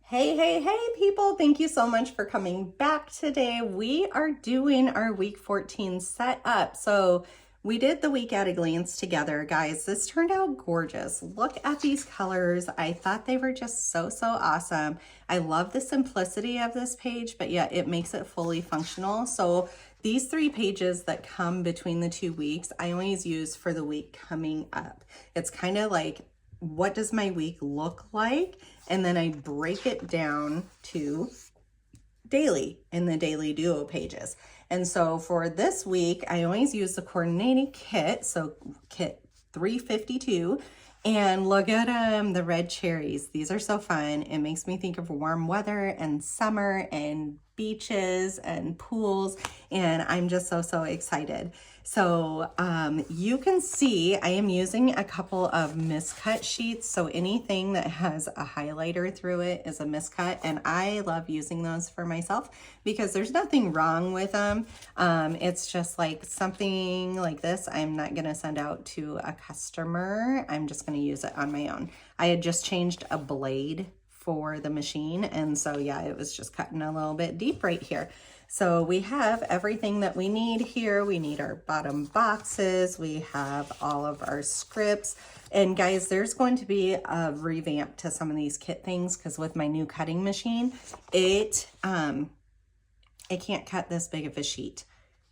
Hey, people. Thank you so much for coming back today. We are doing our week 14 setup. So we did the week at a glance together, guys. This turned out gorgeous. Look at these colors. I thought they were just so awesome. I love the simplicity of this page, but yet it makes it fully functional. So these 3 pages that come between the 2 weeks, I always use for the week coming up. It's kind of like, what does my week look like? And then I break it down to daily in the daily duo pages. And so for this week, I always use the coordinating kit. So kit 352. And look at the red cherries. These are so fun. It makes me think of warm weather and summer and beaches and pools. And I'm just so excited. So you can see I am using a couple of miscut sheets. So anything that has a highlighter through it is a miscut. And I love using those for myself because there's nothing wrong with them. It's just like something like this. I'm not going to send out to a customer. I'm just going to use it on my own. I had just changed a blade for the machine. And so yeah, it was just cutting a little bit deep right here. So we have everything that we need here. We need our bottom boxes. We have all of our scripts. And guys, there's going to be a revamp to some of these kit things because with my new cutting machine, it can't cut this big of a sheet.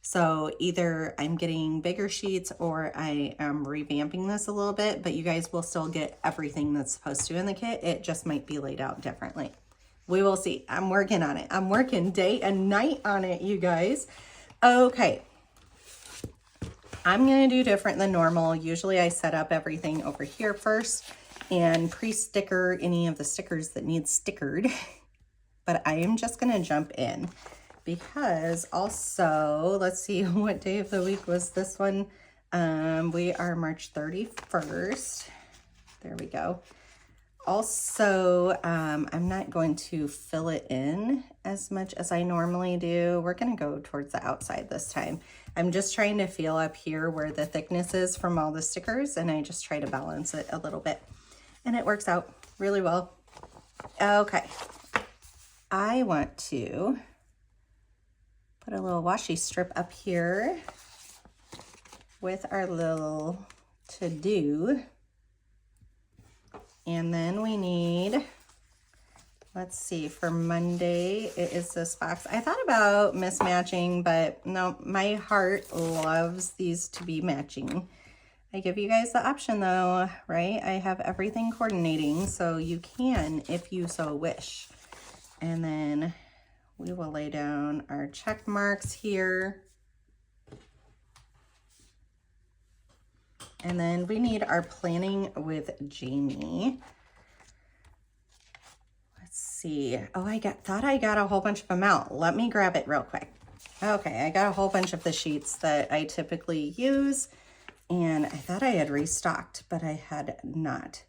So either I'm getting bigger sheets or I am revamping this a little bit, but you guys will still get everything that's supposed to in the kit. It just might be laid out differently. We will see. I'm working on it. I'm working day and night on it, you guys. Okay. I'm going to do different than normal. Usually I set up everything over here first and pre-sticker any of the stickers that need stickered. But I am just going to jump in because also, let's see, what day of the week was this one? We are March 31st. There we go. Also, I'm not going to fill it in as much as I normally do. We're going to go towards the outside this time. I'm just trying to feel up here where the thickness is from all the stickers, and I just try to balance it a little bit. And it works out really well. Okay. I want to put a little washi strip up here with our little to-do. And then we need, let's see, for Monday, it is this box. I thought about mismatching, but no, my heart loves these to be matching. I give you guys the option though, right? I have everything coordinating, so you can if you so wish. And then we will lay down our check marks here. And then we need our planning with Jamie. Let's see. Oh, thought I got a whole bunch of them out. Let me grab it real quick. Okay, I got a whole bunch of the sheets that I typically use. And I thought I had restocked, but I had not.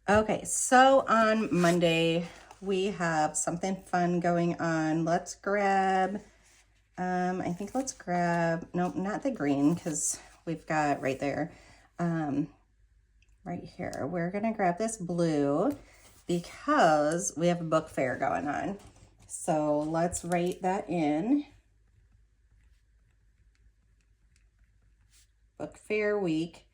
Okay, so on Monday, we have something fun going on. Let's grab... I think let's grab, nope, not the green because we've got right there, right here. We're going to grab this blue because we have a book fair going on. So let's write that in. Book fair week.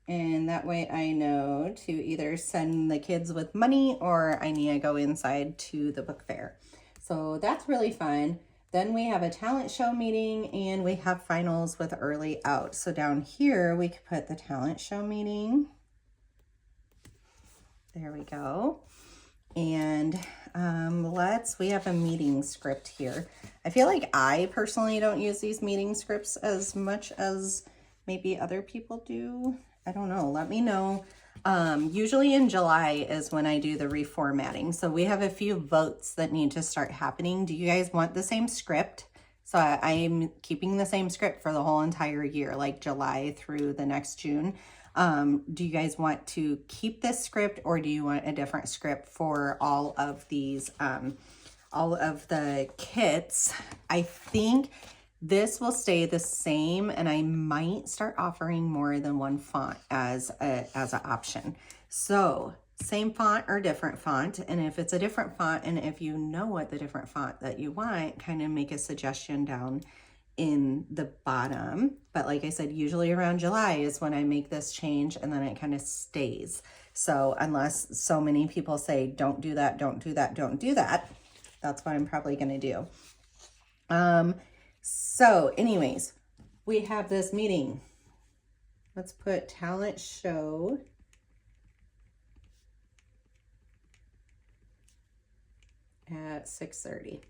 And that way I know to either send the kids with money or I need to go inside to the book fair. So that's really fun. Then we have a talent show meeting and we have finals with early out. So down here, we could put the talent show meeting. There we go. And we have a meeting script here. I feel like I personally don't use these meeting scripts as much as maybe other people do. I don't know. Let me know. Usually in July is when I do the reformatting. So we have a few votes that need to start happening. Do you guys want the same script? So I'm keeping the same script for the whole entire year, like July through the next June. Do you guys want to keep this script or do you want a different script for all of these, all of the kits? I think this will stay the same, and I might start offering more than one font as an option. So same font or different font. And if it's a different font, and if you know what the different font that you want, kind of make a suggestion down in the bottom. But like I said, usually around July is when I make this change, and then it kind of stays. So unless so many people say, don't do that, don't do that, don't do that, that's what I'm probably going to do. So anyways, we have this meeting. Let's put talent show. At 6:30.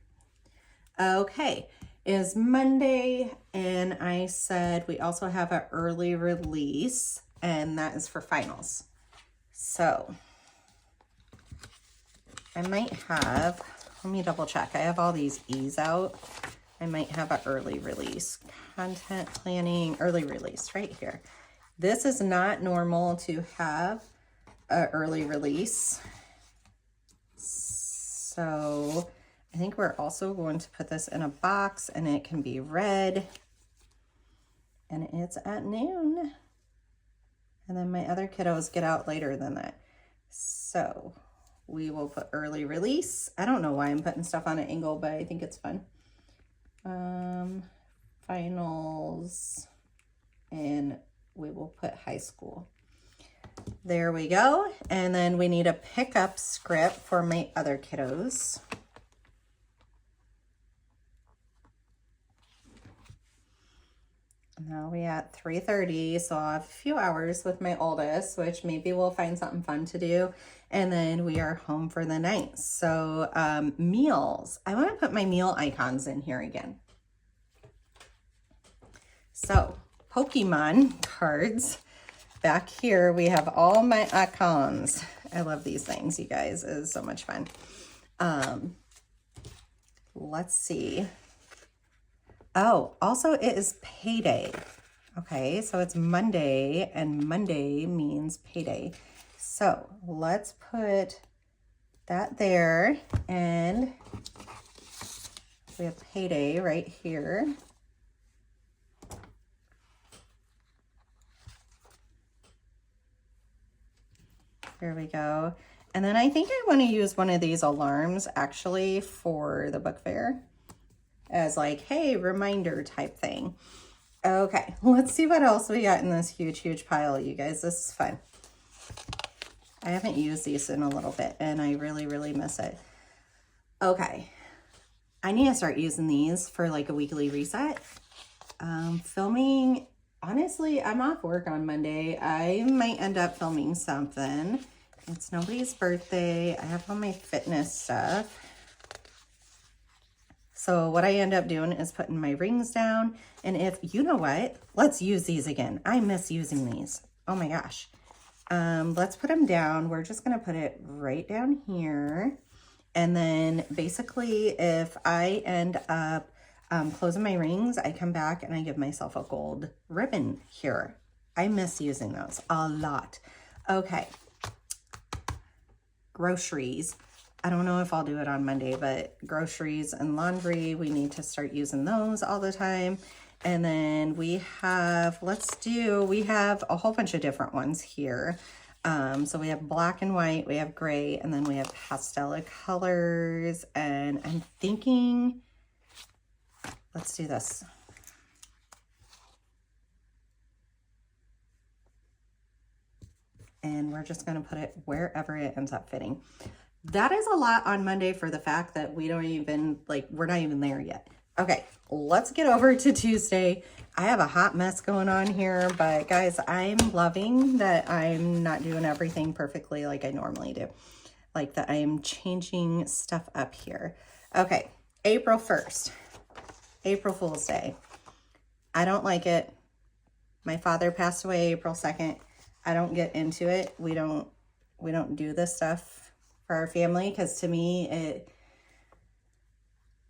Okay, is Monday, and I said we also have an early release, and that is for finals. So I might have, let me double check. I have all these E's out. I might have an early release. Content planning, early release right here. This is not normal to have an early release. So I think we're also going to put this in a box, and it can be read, and it's at noon. And then my other kiddos get out later than that. So we will put early release. I don't know why I'm putting stuff on an angle, but I think it's fun. Finals, and we will put high school. There we go. And then we need a pickup script for my other kiddos. Now we at 3:30, so I'll have a few hours with my oldest, which maybe we'll find something fun to do. And then we are home for the night. So meals. I want to put my meal icons in here again. So Pokemon cards. Back here, we have all my icons. I love these things, you guys. It is so much fun. Let's see. Oh, also it is payday. Okay, so it's Monday, and Monday means payday. So let's put that there, and we have payday right here. Here we go. And then I think I want to use one of these alarms actually for the book fair as like, hey, reminder type thing. Okay, let's see what else we got in this huge, huge pile, you guys. This is fun. I haven't used these in a little bit, and I really, really miss it. Okay, I need to start using these for like a weekly reset. Filming, honestly, I'm off work on Monday. I might end up filming something. It's nobody's birthday. I have all my fitness stuff. So what I end up doing is putting my rings down. And if, you know what, let's use these again. I miss using these. Oh my gosh. Let's put them down. We're just going to put it right down here. And then basically if I end up closing my rings, I come back and I give myself a gold ribbon here. I miss using those a lot. Okay. Groceries. I don't know if I'll do it on Monday, but groceries and laundry, we need to start using those all the time. And then we have, we have a whole bunch of different ones here. So we have black and white, we have gray, and then we have pastel colors. And I'm thinking, let's do this. And we're just going to put it wherever it ends up fitting. That is a lot on Monday for the fact that we don't even, we're not even there yet. Okay, let's get over to Tuesday. I have a hot mess going on here, but guys, I'm loving that I'm not doing everything perfectly like I normally do. Like that I'm changing stuff up here. Okay, April 1st, April Fool's Day. I don't like it. My father passed away April 2nd. I don't get into it. We don't do this stuff for our family, because to me,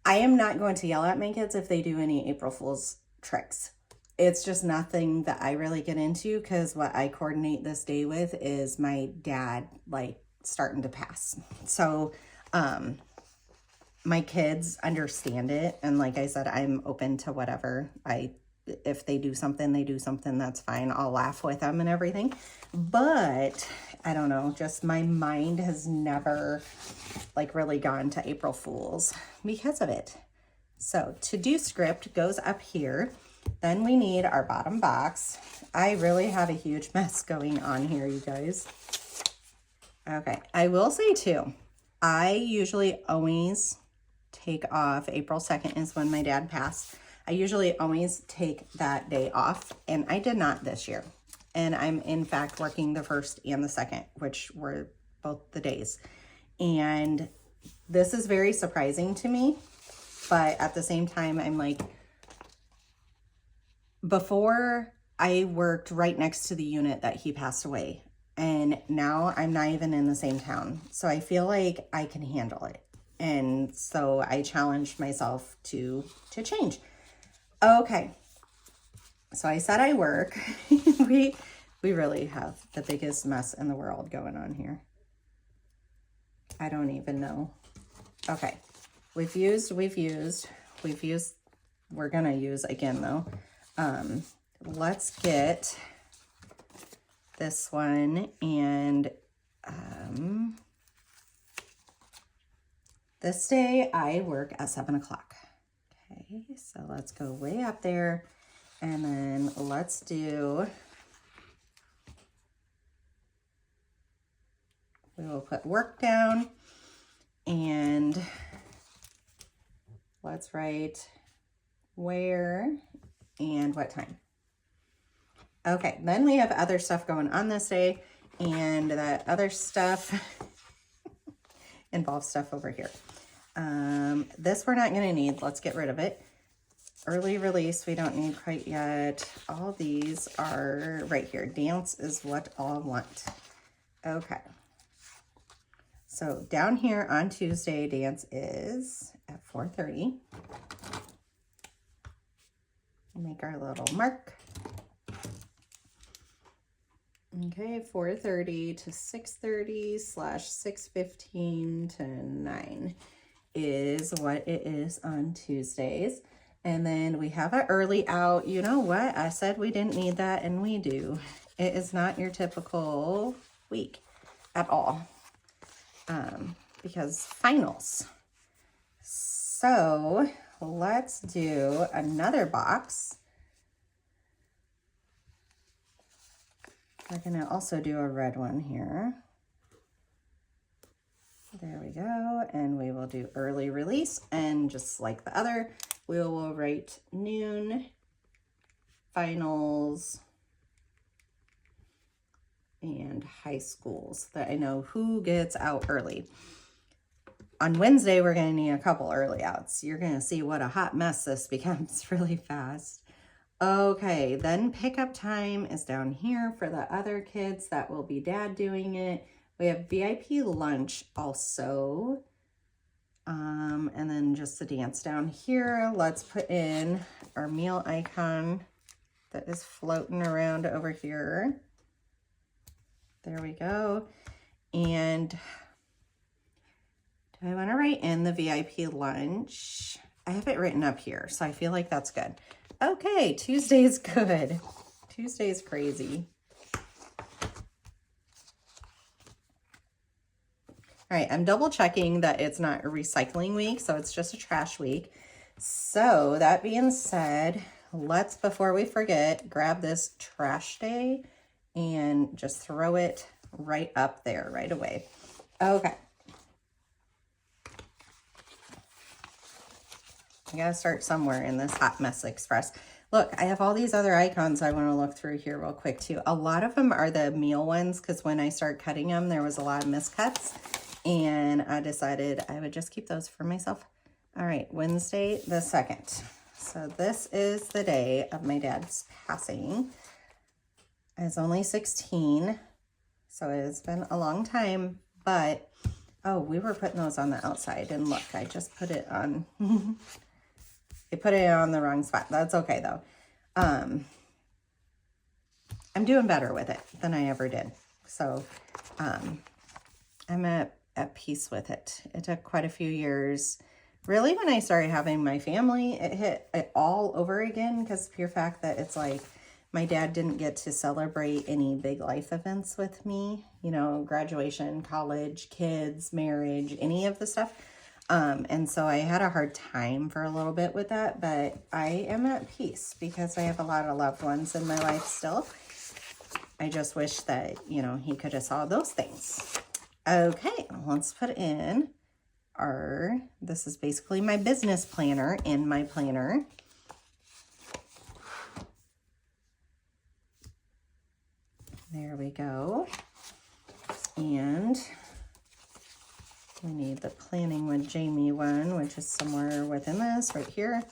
I am not going to yell at my kids if they do any April Fool's tricks. It's just nothing that I really get into, because what I coordinate this day with is my dad starting to pass. So my kids understand it, and like I said, I'm open to whatever. if they do something, that's fine. I'll laugh with them and everything. But I don't know, just my mind has never like really gone to April Fools because of it. So to-do script goes up here. Then we need our bottom box. I really have a huge mess going on here, you guys. Okay, I will say too, I usually always take off. April 2nd is when my dad passed. I usually always take that day off, and I did not this year. And I'm in fact working the 1st and the 2nd, which were both the days. And this is very surprising to me, but at the same time, I'm like, before I worked right next to the unit that he passed away, and now I'm not even in the same town. So I feel like I can handle it. And so I challenged myself to change. Okay. So I said I work. we really have the biggest mess in the world going on here. I don't even know. Okay. We've used. We're going to use again though. Let's get this one, and this day I work at 7 o'clock. Okay, so let's go way up there, and then let's do, we will put work down, and let's write where and what time. Okay, then we have other stuff going on this day, and that other stuff involves stuff over here. This we're not going to need. Let's get rid of it. Early release we don't need quite yet. All these are right here. Dance is what I want. Okay. So down here on Tuesday, dance is at 4:30. We'll make our little mark. Okay, 4:30 to 6:30 / 6:15 to 9 is what it is on Tuesdays. And then we have an early out. You know what? I said we didn't need that, and we do. It is not your typical week at all, because finals. So let's do another box. We're going to also do a red one here. There we go. And we will do early release. And just like the other, we will write noon, finals, and high schools, so that I know who gets out early. On Wednesday, we're going to need a couple early outs. You're going to see what a hot mess this becomes really fast. Okay, then pickup time is down here for the other kids. That will be dad doing it. We have VIP lunch also. And then just the dance down here. Let's put in our meal icon that is floating around over here. There we go. And do I want to write in the VIP lunch? I have it written up here, so I feel like that's good. Okay, Tuesday's good. Tuesday's crazy. All right, I'm double checking that it's not a recycling week, so it's just a trash week. So that being said, let's, before we forget, grab this trash day and just throw it right up there right away. Okay. I gotta start somewhere in this hot mess express. Look, I have all these other icons I want to look through here real quick too. A lot of them are the meal ones, because when I start cutting them, there was a lot of miscuts, and I decided I would just keep those for myself. All right, Wednesday the 2nd. So this is the day of my dad's passing. I was only 16, so it's been a long time, but, oh, we were putting those on the outside, and look, I just put it on... I put it on the wrong spot. That's okay, though. I'm doing better with it than I ever did. So I'm at peace with it. It took quite a few years really when I started having my family, it hit it all over again, because the pure fact that it's like my dad didn't get to celebrate any big life events with me, you know, graduation, college, kids, marriage, any of the stuff. And so I had a hard time for a little bit with that, but I am at peace because I have a lot of loved ones in my life still. I just wish that, you know, he could have saw those things. Okay, let's put in this is basically my business planner in my planner. There we go. And we need the Planning with Jamie one, which is somewhere within this, right here.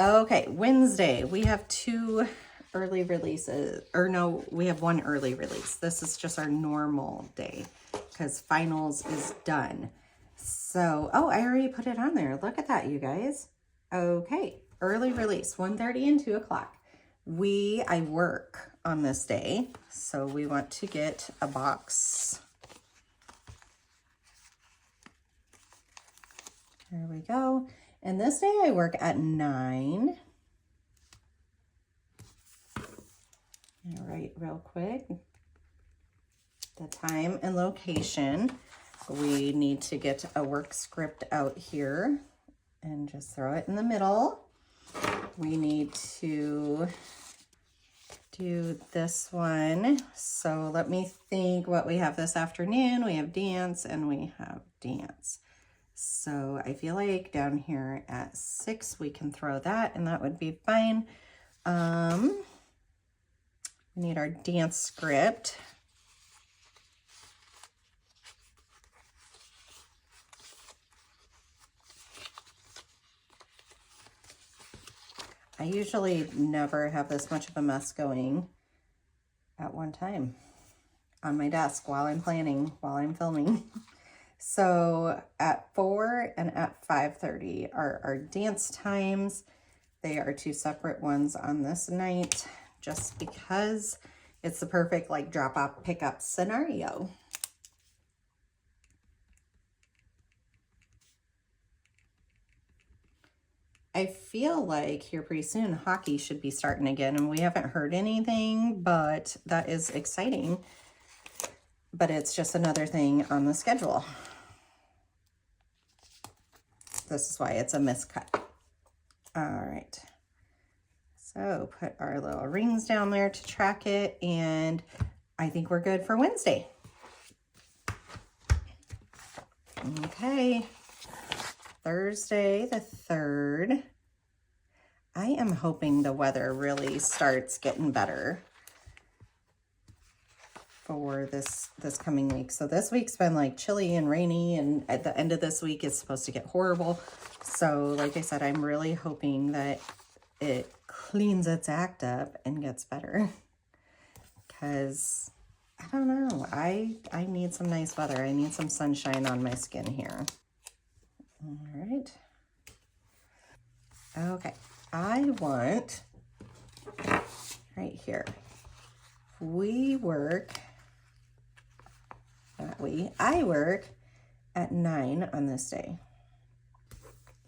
Okay, Wednesday, we have 2 early releases, or no, we have 1 early release. This is just our normal day because finals is done. So, oh, I already put it on there. Look at that, you guys. Okay, early release, 1:30 and 2 o'clock. I work on this day, so we want to get a box. There we go. And this day I work at 9. All right, real quick. The time and location. We need to get a work script out here and just throw it in the middle. We need to do this one. So let me think what we have this afternoon. We have dance and we have dance. So I feel like down here at 6, we can throw that and that would be fine. We need our dance script. I usually never have this much of a mess going at one time on my desk while I'm planning, while I'm filming. So at 4 and at 5:30 are our dance times. They are 2 separate ones on this night, just because it's the perfect like drop off pickup scenario. I feel like here pretty soon hockey should be starting again, and we haven't heard anything, but that is exciting. But it's just another thing on the schedule. This is why it's a miscut. All right. So put our little rings down there to track it, and I think we're good for Wednesday. Okay. Thursday the 3rd. I am hoping the weather really starts getting better for this coming week. So this week's been like chilly and rainy, and at the end of this week it's supposed to get horrible. So like I said, I'm really hoping that it cleans its act up and gets better, because I don't know, I need some nice weather. I need some sunshine on my skin here. All right. Okay, I want right here. I work at 9 on this day.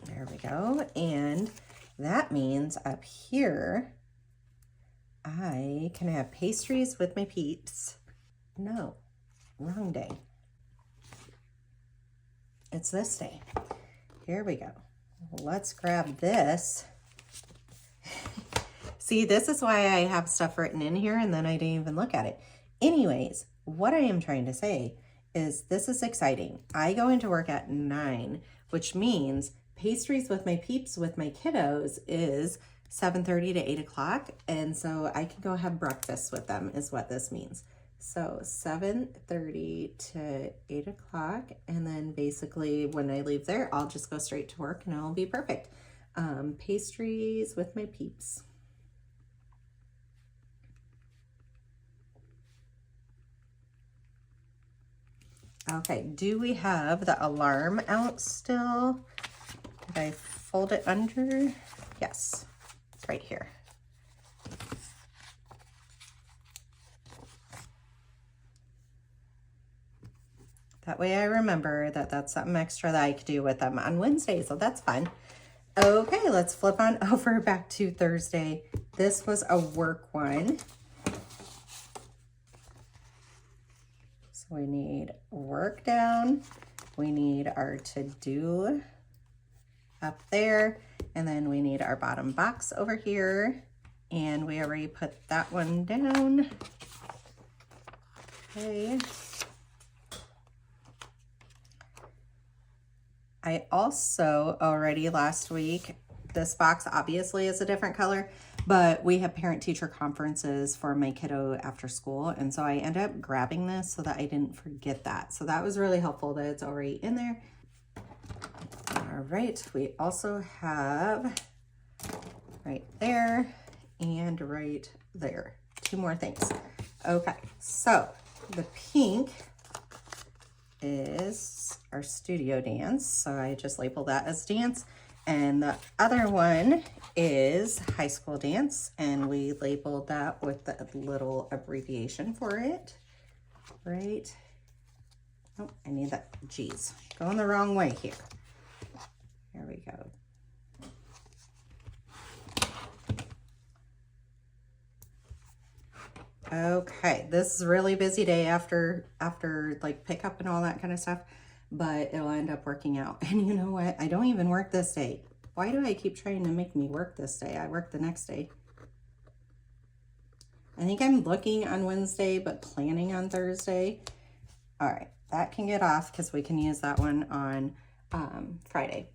There we go. And that means up here, I can have pastries with my peeps. No, wrong day. It's this day. Here we go. Let's grab this. See, this is why I have stuff written in here and then I didn't even look at it. Anyways, what I am trying to say is this is exciting. I go into work at 9, which means pastries with my peeps, with my kiddos, is 7:30 to 8 o'clock. And so I can go have breakfast with them is what this means. So 7:30 to 8 o'clock. And then basically when I leave there, I'll just go straight to work and it'll be perfect. Pastries with my peeps. Okay, do we have the alarm out still? Did I fold it under? Yes, it's right here. That way I remember that that's something extra that I could do with them on Wednesday, so that's fun. Okay, let's flip on over back to Thursday. This was a work one. So we need work down. We need our to-do up there. And then we need our bottom box over here. And we already put that one down. Okay. I also already last week, this box obviously is a different color, but we have parent-teacher conferences for my kiddo after school. And so I ended up grabbing this so that I didn't forget that. So that was really helpful that it's already in there. All right, we also have right there and right there. 2 more things. Okay, so the pink is our studio dance. So I just labeled that as dance. And the other one is high school dance. And we labeled that with the little abbreviation for it. Right? Oh, I need that. Geez, going the wrong way here. There we go. Okay, this is a really busy day after like pickup and all that kind of stuff, but it'll end up working out. And you know what? I don't even work this day. Why do I keep trying to make me work this day? I work the next day. I think I'm looking on Wednesday, but planning on Thursday. All right, that can get off because we can use that one on Friday.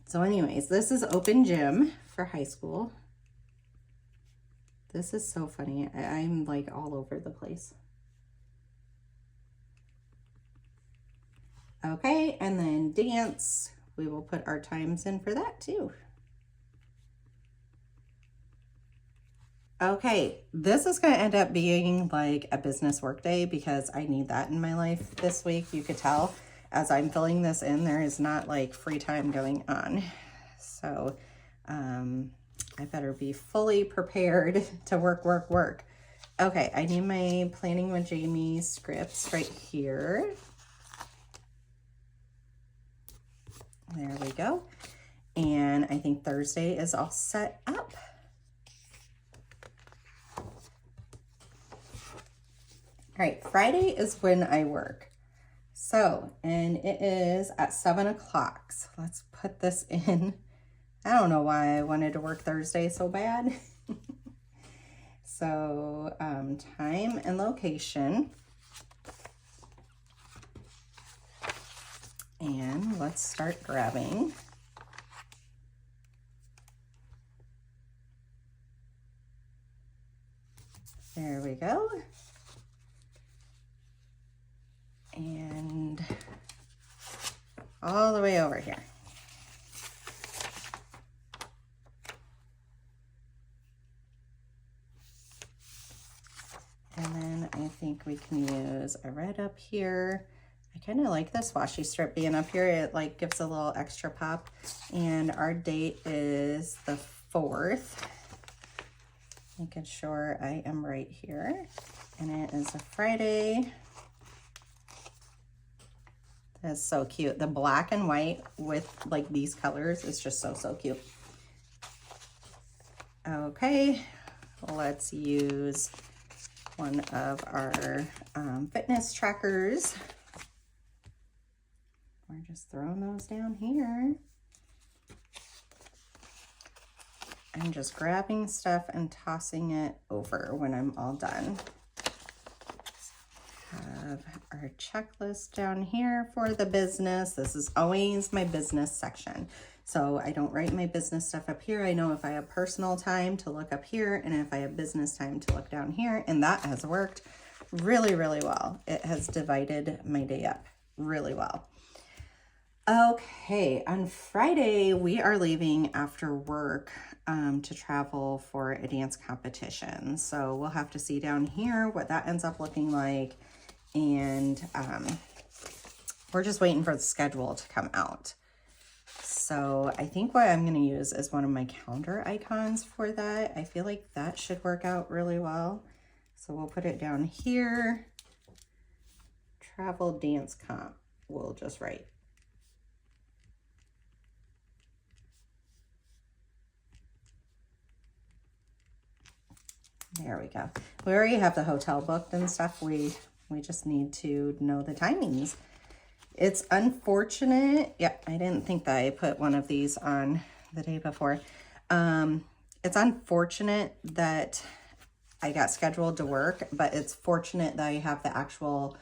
So anyways, this is open gym for high school. This is so funny. I'm like all over the place. Okay, and then dance. We will put our times in for that too. Okay, this is going to end up being like a business work day because I need that in my life this week. You could tell as I'm filling this in, there is not like free time going on. So, I better be fully prepared to work. Okay, I need my Planning with Jamie scripts right here. There we go. And I think Thursday is all set up. All right, Friday is when I work. So, and it is at 7 o'clock. So let's put this in. I don't know why I wanted to work Thursday so bad. So, time and location. And let's start grabbing. There we go. And all the way over here. And then I think we can use a red up here. I kind of like this washi strip being up here. It like gives a little extra pop. And our date is the 4th. Making sure I am right here. And it is a Friday. That's so cute. The black and white with like these colors is just so cute. Okay, let's use one of our fitness trackers. We're just throwing those down here. I'm just grabbing stuff and tossing it over when I'm all done. Have our checklist down here for the business. This is always my business section. So I don't write my business stuff up here. I know if I have personal time to look up here and if I have business time to look down here, and that has worked really well. It has divided my day up really well. Okay, on Friday, we are leaving after work to travel for a dance competition. So we'll have to see down here what that ends up looking like. And we're just waiting for the schedule to come out. So I think what I'm going to use is one of my calendar icons for that. I feel like that should work out really well. So we'll put it down here. travel dance comp. We'll just write. There we go. We already have the hotel booked and stuff. We just need to know the timings. It's unfortunate. Yep, I didn't think that I put one of these on the day before. It's unfortunate that I got scheduled to work, but it's fortunate that I have the actual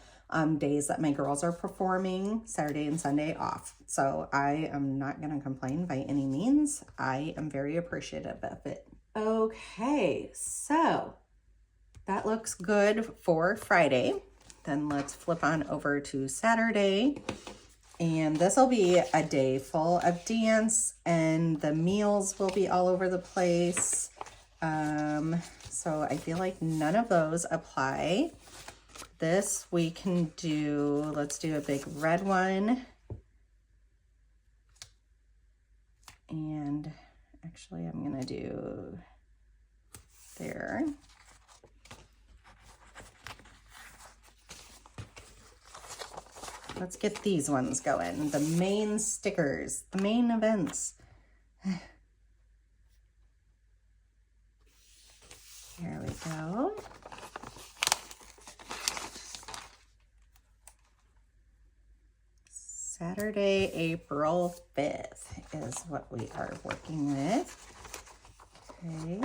days that my girls are performing, Saturday and Sunday, off. So I am not going to complain by any means. I am very appreciative of it. Okay, so that looks good for Friday. Then let's flip on over to Saturday. And this will be a day full of dance, and the meals will be all over the place. So I feel like none of those apply. This we can do, let's do a big red one. And actually I'm gonna do there. Let's get these ones going. The main stickers, the main events. There we go. Saturday, April 5th is what we are working with. Okay.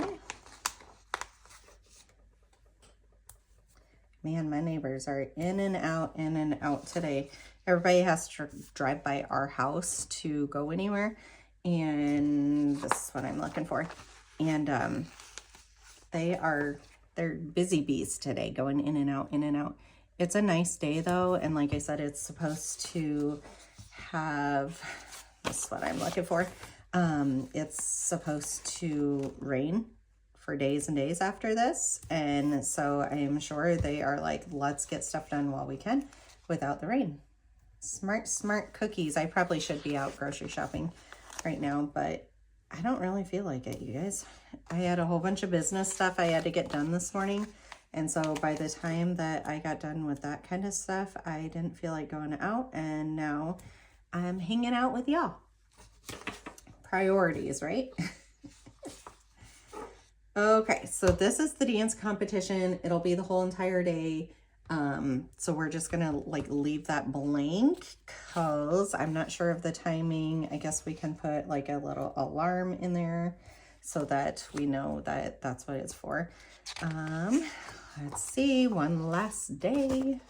Man, my neighbors are in and out today. Everybody has to drive by our house to go anywhere. And this is what I'm looking for. And they're busy bees today, going in and out, in and out. It's a nice day though. And like I said, it's supposed to have, this is what I'm looking for. It's supposed to rain for days and days after this. And so I am sure they are like, let's get stuff done while we can without the rain. Smart cookies. I probably should be out grocery shopping right now, but I don't really feel like it, you guys. I had a whole bunch of business stuff I had to get done this morning. And so by the time that I got done with that kind of stuff, I didn't feel like going out. And now I'm hanging out with y'all. Priorities, right? Okay, so this is the dance competition. It'll be the whole entire day. So we're just gonna like leave that blank because I'm not sure of the timing. I guess we can put like a little alarm in there so that we know that that's what it's for. Let's see, one last day.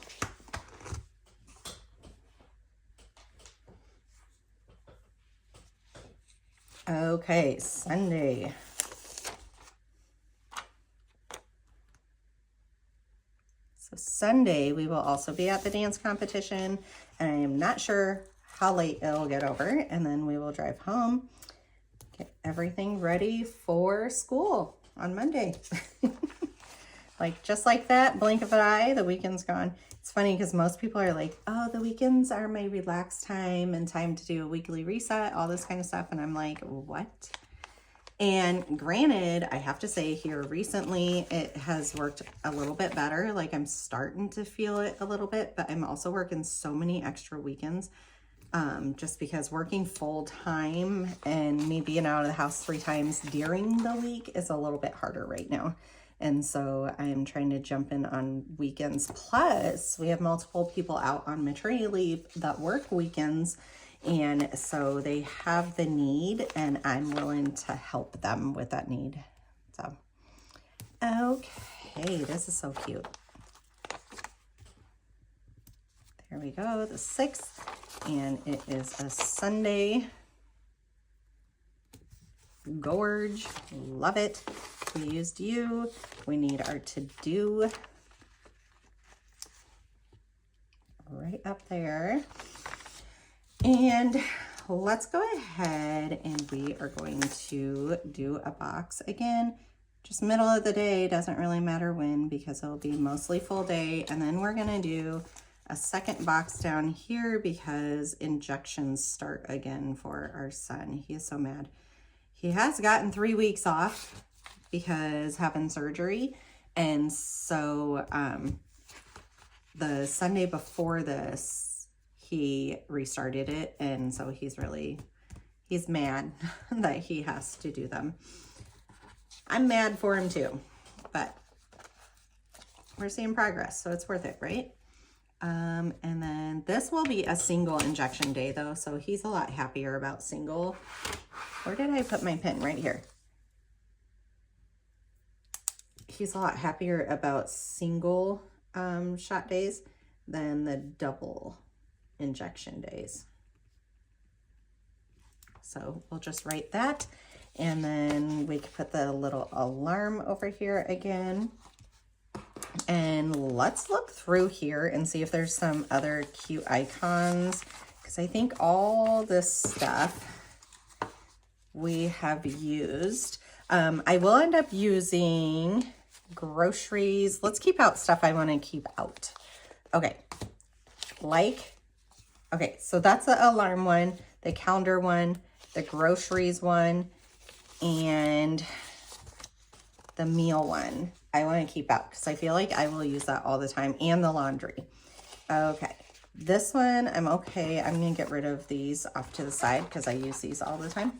Okay, Sunday. So Sunday, we will also be at the dance competition, and I am not sure how late it'll get over, and then we will drive home, get everything ready for school on Monday. Like, just like that, blink of an eye, the weekend's gone. It's funny because most people are like, oh, the weekends are my relaxed time and time to do a weekly reset, all this kind of stuff. And I'm like, what? And granted, I have to say here recently, it has worked a little bit better. Like I'm starting to feel it a little bit, but I'm also working so many extra weekends just because working full time and me being out of the house 3 times during the week is a little bit harder right now. And so I am trying to jump in on weekends. Plus, we have multiple people out on maternity leave that work weekends. And so they have the need, and I'm willing to help them with that need. So, okay, this is so cute. There we go, the 6th, and it is a Sunday. Gorge, love it. We used you. We need our to-do right up there. And let's go ahead and we are going to do a box again. Just middle of the day, doesn't really matter when because it'll be mostly full day. And then we're gonna do a second box down here because injections start again for our son. He is so mad. He has gotten 3 weeks off because having surgery. And so the Sunday before this, he restarted it. And so he's mad that he has to do them. I'm mad for him too, but we're seeing progress, so it's worth it, right? And then this will be a single injection day though, so he's a lot happier about single. Where did I put my pen? Right here. He's a lot happier about single shot days than the double injection days. So we'll just write that, and then we can put the little alarm over here again. And let's look through here and see if there's some other cute icons, because I think all this stuff we have used. I will end up using groceries. Let's keep out stuff I want to keep out. Okay, okay, so that's the alarm one, the calendar one, the groceries one, and the meal one I want to keep out because I feel like I will use that all the time, and the laundry. Okay, this one I'm okay. I'm going to get rid of these off to the side because I use these all the time.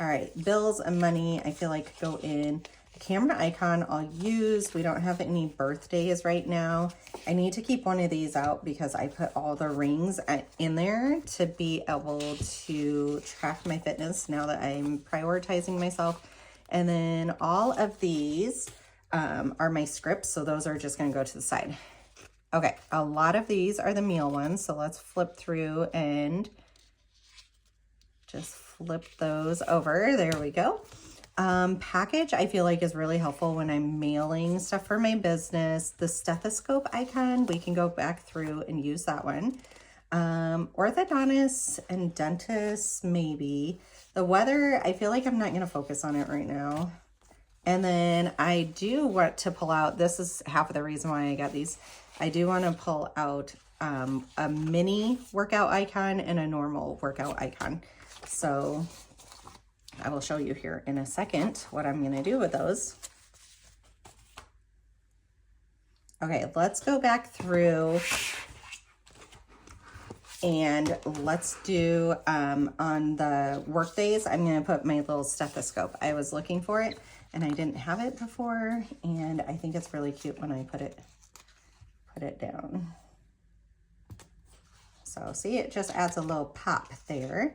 All right, bills and money I feel like go in. The camera icon I'll use. We don't have any birthdays right now. I need to keep one of these out because I put all the rings in there to be able to track my fitness now that I'm prioritizing myself. And then all of these are my scripts, so those are just going to go to the side. Okay, a lot of these are the meal ones, so let's flip through and just flip those over. There we go. Package I feel like is really helpful when I'm mailing stuff for my business. The stethoscope icon, we can go back through and use that one. Orthodontists and dentists, maybe. The weather, I feel like I'm not going to focus on it right now. And then I do want to pull out, this is half of the reason why I got these. I do want to pull out a mini workout icon and a normal workout icon. So I will show you here in a second what I'm going to do with those. Okay, let's go back through and let's do on the work days, I'm going to put my little stethoscope. I was looking for it and I didn't have it before, and I think it's really cute when I put it down. So see, it just adds a little pop there.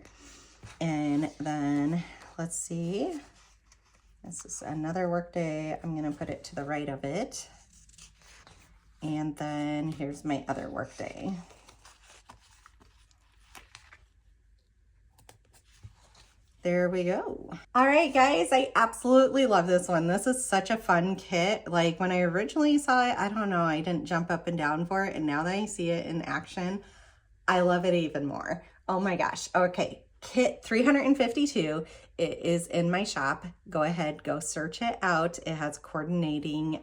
And then let's see, this is another work day. I'm going to put it to the right of it. And then here's my other work day. There we go. All right, guys, I absolutely love this one. This is such a fun kit. Like when I originally saw it, I don't know, I didn't jump up and down for it. And now that I see it in action, I love it even more. Oh my gosh. Okay. Kit 352. It is in my shop. Go ahead, go search it out. It has coordinating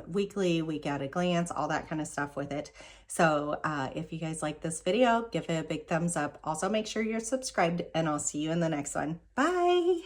weekly, week at a glance, all that kind of stuff with it. So if you guys like this video, give it a big thumbs up. Also, make sure you're subscribed, and I'll see you in the next one. Bye.